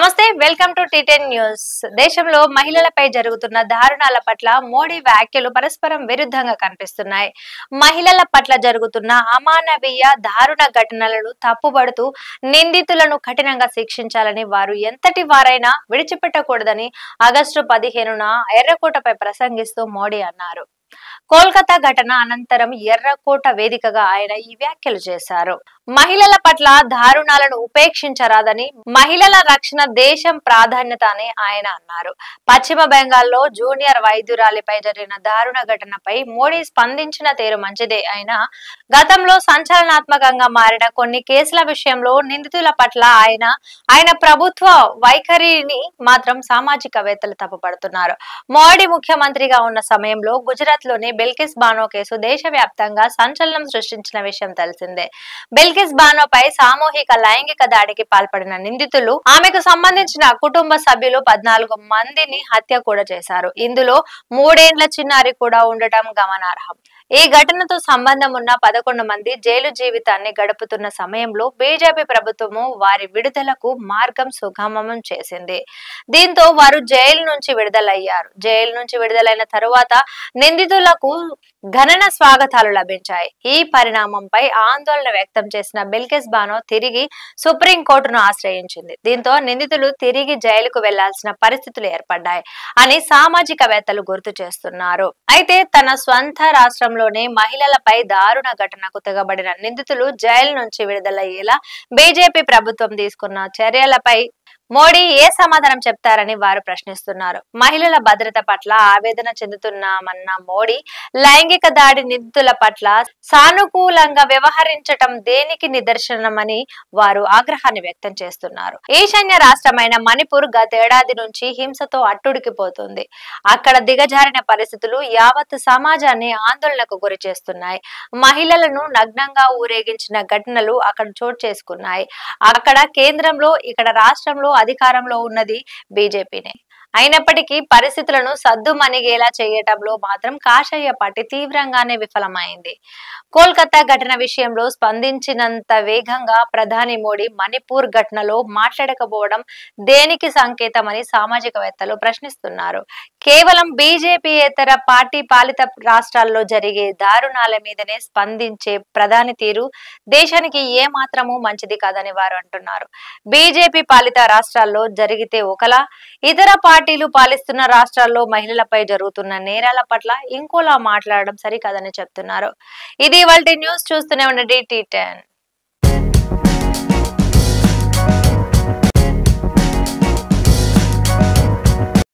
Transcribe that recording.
నమస్తే welcome to టీ10 news. దేశంలో మహిళలపై జరుగుతున్న దారుణాల పట్ల మోడీ వ్యాఖ్యలు పరస్పరం విరుద్ధంగా కనిపిస్తున్నాయి. మహిళల పట్ల జరుగుతున్న అమానవీయ దారుణ ఘటనలను తప్పుబడుతూ నిందితులను కఠినంగా శిక్షించాలని, వారు ఎంతటి వారైనా విడిచిపెట్టకూడదని ఆగస్టు 15న ఎర్రకోటపై ప్రసంగిస్తూ మోడీ అన్నారు. కోల్కతా ఘటన అనంతరం ఎర్రకోట వేదికగా ఆయన ఈ వ్యాఖ్యలు చేశారు. మహిళల పట్ల దారుణాలను ఉపేక్షించరాదని, మహిళల రక్షణ దేశం ప్రాధాన్యత అని ఆయన అన్నారు. పశ్చిమ బెంగాల్లో జూనియర్ వైద్యురాలిపై జరిగిన దారుణ ఘటనపై మోడీ స్పందించిన తీరు మంచిదే అయినా, గతంలో సంచలనాత్మకంగా మారిన కొన్ని కేసుల విషయంలో నిందితుల పట్ల ఆయన ప్రభుత్వ వైఖరిని మాత్రం సామాజికవేత్తలు తప్పుపడుతున్నారు. మోడీ ముఖ్యమంత్రిగా ఉన్న సమయంలో గుజరాత్ లోని బిల్కిస్ బానో కేసు దేశవ్యాప్తంగా సంచలనం సృష్టించిన విషయం తెలిసిందే. బిల్కిస్ బానోపై సామూహిక లైంగిక దాడికి పాల్పడిన నిందితులు, ఆమెకు సంబంధించిన కుటుంబ సభ్యులు 14 మందిని హత్య కూడా చేశారు. ఇందులో 3 ఏండ్ల చిన్నారి కూడా ఉండటం గమనార్హం. ఈ ఘటనతో సంబంధం ఉన్న 11 మంది జైలు జీవితాన్ని గడుపుతున్న సమయంలో బీజేపీ ప్రభుత్వము వారి విడుదలకు మార్గం సుగమం చేసింది. దీంతో వారు జైలు నుంచి విడుదలయ్యారు. జైలు నుంచి విడుదలైన తరువాత నిందితులకు ఘనన స్వాగతాలు లభించాయి. ఈ పరిణామంపై ఆందోళన వ్యక్తం చేసిన బిల్కిస్ బానో తిరిగి సుప్రీంకోర్టును ఆశ్రయించింది. దీంతో నిందితులు తిరిగి జైలుకు వెళ్లాల్సిన పరిస్థితులు ఏర్పడ్డాయి అని సామాజికవేత్తలు గుర్తు చేస్తున్నారు. అయితే తన స్వంత రాష్ట్రంలోనే మహిళలపై దారుణ ఘటనకు తెగబడిన నిందితులు జైలు నుంచి విడుదలయ్యేలా బీజేపీ ప్రభుత్వం తీసుకున్న చర్యలపై మోడీ ఏ సమాధానం చెప్తారని వారు ప్రశ్నిస్తున్నారు. మహిళల భద్రత పట్ల ఆవేదన చెందుతున్నామన్న మోడీ, లైంగిక దాడి నిందితుల పట్ల సానుకూలంగా వ్యవహరించటం దేనికి నిదర్శనమని వారు ఆగ్రహాన్ని వ్యక్తం చేస్తున్నారు. ఈశాన్య రాష్ట్రమైన మణిపూర్ గతేడాది నుంచి హింసతో అట్టుడికిపోతుంది. అక్కడ దిగజారిన పరిస్థితులు యావత్ సమాజాన్ని ఆందోళనకు గురి చేస్తున్నాయి. మహిళలను నగ్నంగా ఊరేగించిన ఘటనలు అక్కడ చోటు చేసుకున్నాయి. అక్కడ కేంద్రంలో, ఇక్కడ రాష్ట్రంలో అధికారంలో ఉన్నది బీజేపీనే. అయినప్పటికీ పరిస్థితులను సద్దుమణిగేలా చేయటంలో మాత్రం కాషాయ పార్టీ తీవ్రంగానే విఫలమైంది. కోల్కతా ఘటన విషయంలో స్పందించినంత వేగంగా ప్రధాని మోడీ మణిపూర్ ఘటనలో మాట్లాడకపోవడం దేనికి సంకేతమని సామాజికవేత్తలు ప్రశ్నిస్తున్నారు. కేవలం బీజేపీయేతర పార్టీ పాలిత రాష్ట్రాల్లో జరిగే దారుణాల మీదనే స్పందించే ప్రధాని తీరు దేశానికి ఏ మాత్రము మంచిది కాదని వారు అంటున్నారు. బీజేపీ పాలిత రాష్ట్రాల్లో జరిగితే ఒకలా, ఇతర పార్టీలు పాలిస్తున్న రాష్ట్రాల్లో మహిళలపై జరుగుతున్న నేరాల పట్ల ఇంకోలా మాట్లాడడం సరికాదని చెప్తున్నారు. ఇది ఇవాల్టి న్యూస్. చూస్తూనే ఉండండి టీ10.